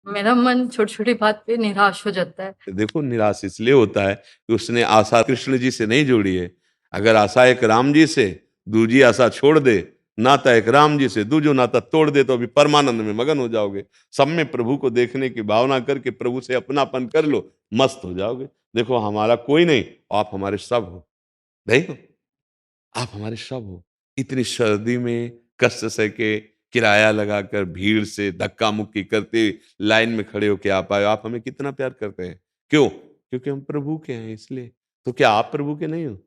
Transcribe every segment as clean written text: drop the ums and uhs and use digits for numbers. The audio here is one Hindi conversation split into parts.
मेरा मन छोटी-छोटी बात पे निराश हो जाता है। देखो, निराश इसलिए होता है कि उसने आशा कृष्ण जी से नहीं जोड़ी है। अगर आशा एक राम जी से, दूजी आशा छोड़ दे, नाता एक राम जी से, दूजो नाता तोड़ दे, तो अभी परमानंद में मगन हो जाओगे। सब में प्रभु को देखने की भावना करके प्रभु से अपनापन कर लो, मस्त हो जाओगे। देखो, हमारा कोई नहीं, आप हमारे सब हो। देखो, आप हमारे सब हो। इतनी सर्दी में कष्ट सह के, किराया लगाकर, भीड़ से धक्का मुक्की करते लाइन में खड़े होके आप आए। आप हमें कितना प्यार करते हैं। क्यों? क्योंकि हम प्रभु के हैं इसलिए। तो क्या आप प्रभु के नहीं हो?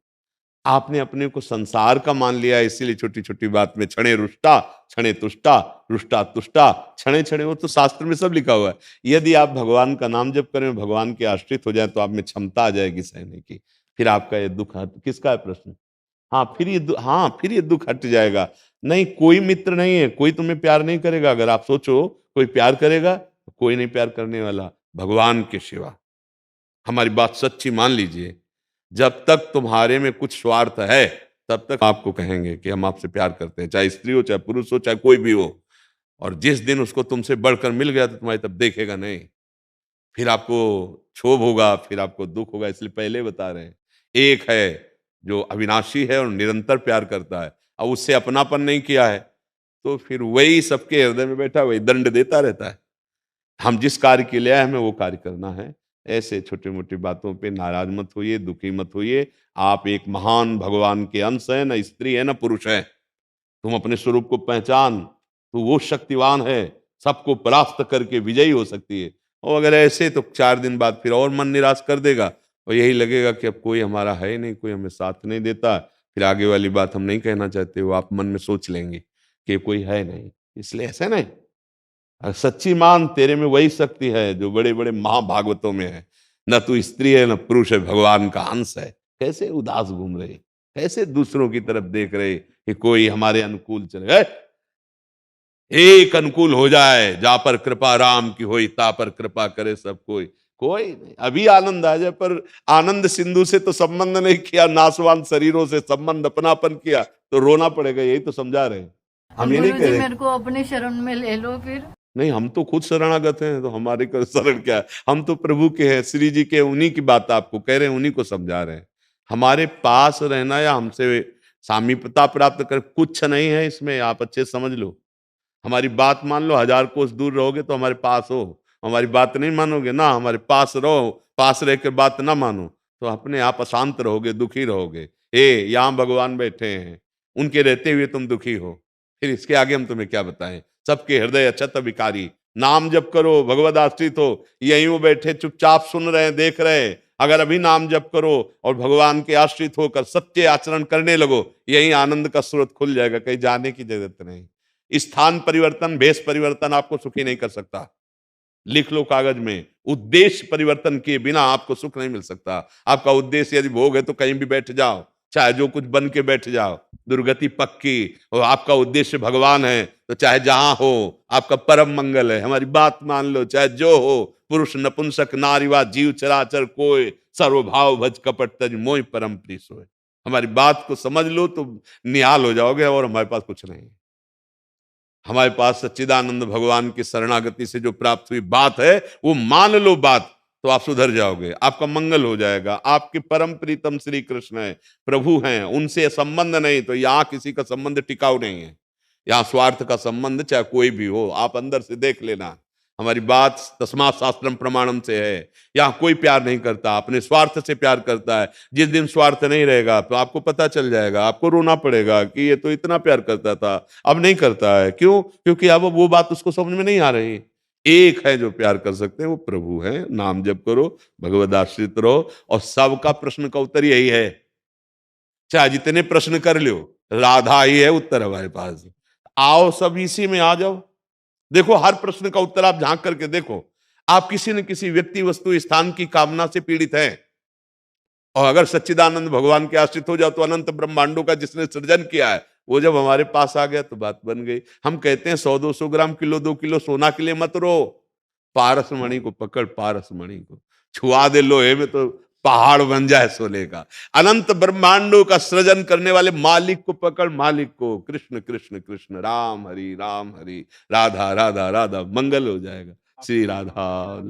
आपने अपने को संसार का मान लिया, इसीलिए छोटी-छोटी बात में क्षणे रुष्टा, क्षणे तुष्टा, रुष्टा तुष्टा, क्षणे-क्षणे, वो तो शास्त्र में सब लिखा हुआ है। यदि आप भगवान का नाम जप करें, भगवान के आश्रित हो जाएँ, तो आप में क्षमता आ जाएगी सहने की। फिर आपका ये दुःख हट, किसका है प्रश्न? हाँ, फिर ये दुःख हट जाएगा। नहीं, कोई मित्र नहीं है, कोई तुम्हें प्यार नहीं करेगा। अगर आप सोचो कोई प्यार करेगा, तो कोई नहीं प्यार करने वाला, भगवान के सिवा। हमारी बात सच्ची मान लीजिए। जब तक तुम्हारे में कुछ स्वार्थ है, तब तक आपको कहेंगे कि हम आपसे प्यार करते हैं, चाहे स्त्री हो, चाहे पुरुष हो, चाहे कोई भी हो। और जिस दिन उसको तुमसे बढ़कर मिल गया, तो तुम्हारी तब देखेगा नहीं। फिर आपको क्षोभ होगा, फिर आपको दुःख होगा, इसलिए पहले बता रहे हैं। एक है जो अविनाशी है और निरंतर प्यार करता है, अब उससे अपनापन नहीं किया है, तो फिर वही सबके हृदय में बैठा, वही दंड देता रहता है। हम जिस कार्य के लिए आए, हमें वो कार्य करना है। ऐसे छोटी-मोटी बातों पे नाराज़ मत होइए, दुखी मत होइए। आप एक महान भगवान के अंश हैं, ना स्त्री है, ना पुरुष है। तुम अपने स्वरूप को पहचान, तो वो शक्तिवान है, सबको परास्त करके विजयी हो सकती है। और अगर ऐसे, तो 4 दिन बाद फिर और मन निराश कर देगा, और यही लगेगा कि अब कोई हमारा है ही नहीं, कोई हमें साथ नहीं देता। फिर आगे वाली बात हम नहीं कहना चाहते, वो आप मन में सोच लेंगे कि कोई है नहीं। इसलिए ऐसा नहीं, सच्ची मान तेरे में वही शक्ति है जो बड़े-बड़े महाभागवतों में है। न तू स्त्री है, न पुरुष है, भगवान का अंश है। कैसे उदास घूम रहे, कैसे दूसरों की तरफ देख रहे कि कोई हमारे अनुकूल चले। एक अनुकूल हो जाए, जा पर कृपा राम की होई, ता पर कृपा करे सब कोई। कोई नहीं, अभी आनंद आ जाए, पर आनंद सिंधु से तो संबंध नहीं किया, नासवान शरीरों से संबंध अपनापन किया, तो रोना पड़ेगा। यही तो समझा रहे हैं। हम ये नहीं कह गुरुजी रहे। मेरे को अपने शरण में ले लो फिर। नहीं, हम तो खुद शरणागत हैं, तो हमारे को शरण क्या है? हम तो प्रभु के हैं, श्री जी के, उन्हीं की बात आपको कह रहे हैं, उन्हीं को समझा रहे हैं। हमारे पास रहना या हमसे सामीप्यता प्राप्त कर, कुछ नहीं है इसमें, आप अच्छे से समझ लो। हमारी बात मान लो, 1000 कोस दूर रहोगे तो हमारे पास हो। हमारी बात नहीं मानोगे ना, हमारे पास रहो, पास रह के बात ना मानो, तो अपने आप अशांत रहोगे, दुखी रहोगे। यहाँ भगवान बैठे हैं, उनके रहते हुए तुम दुखी हो, फिर इसके आगे हम तुम्हें क्या बताएं? सबके हृदय अछत विकारी। नाम जप करो, भगवद आश्रित हो, यहीं वो बैठे चुपचाप सुन रहे हैं, देख रहे हैं। अगर अभी नाम जप करो और भगवान के आश्रित होकर सत्य आचरण करने लगो, यही आनंद का स्रोत खुल जाएगा, कहीं जाने की जरूरत नहीं। स्थान परिवर्तन, भेष परिवर्तन आपको सुखी नहीं कर सकता। लिख लो कागज में, उद्देश्य परिवर्तन किए बिना आपको सुख नहीं मिल सकता। आपका उद्देश्य यदि भोग है, तो कहीं भी बैठ जाओ, चाहे जो कुछ बन के बैठ जाओ, दुर्गति पक्की। और आपका उद्देश्य भगवान है, तो चाहे जहां हो, आपका परम मंगल है। हमारी बात मान लो, चाहे जो हो, पुरुष नपुंसक नारीवा जीव चराचर कोय, सर्वभाव भज कपट तज मोहि परम प्रिय सोय। हमारी बात को समझ लो तो निहाल हो जाओगे, और हमारे पास कुछ नहीं है। हमारे पास सच्चिदानंद भगवान की शरणागति से जो प्राप्त हुई बात है, वो मान लो बात, तो आप सुधर जाओगे, आपका मंगल हो जाएगा। आपके परम प्रीतम श्री कृष्ण है, प्रभु हैं, उनसे संबंध नहीं, तो यहाँ किसी का संबंध टिकाऊ नहीं है। यहाँ स्वार्थ का संबंध चाहे कोई भी हो, आप अंदर से देख लेना। हमारी बात तस्मात् शास्त्रम प्रमाणम से है। यहाँ कोई प्यार नहीं करता, अपने स्वार्थ से प्यार करता है। जिस दिन स्वार्थ नहीं रहेगा, तो आपको पता चल जाएगा, आपको रोना पड़ेगा कि ये तो इतना प्यार करता था, अब नहीं करता है। क्यों? क्योंकि अब वो बात उसको समझ में नहीं आ रही। एक है जो प्यार कर सकते हैं, वो प्रभु है। नाम जप करो, भगवद आश्रित रहो, और सबका प्रश्न का उत्तर यही है। चाहे जितने प्रश्न कर लो, राधा ही है उत्तर हमारे पास। आओ, सब इसी में आ जाओ। देखो, हर प्रश्न का उत्तर आप झांक करके देखो। आप किसी न किसी व्यक्ति, वस्तु, स्थान की कामना से पीड़ित हैं, और अगर सच्चिदानंद भगवान के आश्रित हो जाओ, तो अनंत ब्रह्मांडों का जिसने सृजन किया है, वो जब हमारे पास आ गया, तो बात बन गई। हम कहते हैं 100-200 ग्राम, किलो 2 किलो सोना के लिए मत रो, पारस मणि को पकड़, पारस मणि को छुआ दे लोहे में, तो पहाड़ बन जाए सोने का। अनंत ब्रह्मांडों का सृजन करने वाले मालिक को पकड़, मालिक को। कृष्ण कृष्ण कृष्ण, राम हरि राधा राधा राधा, मंगल हो जाएगा। श्री राधा।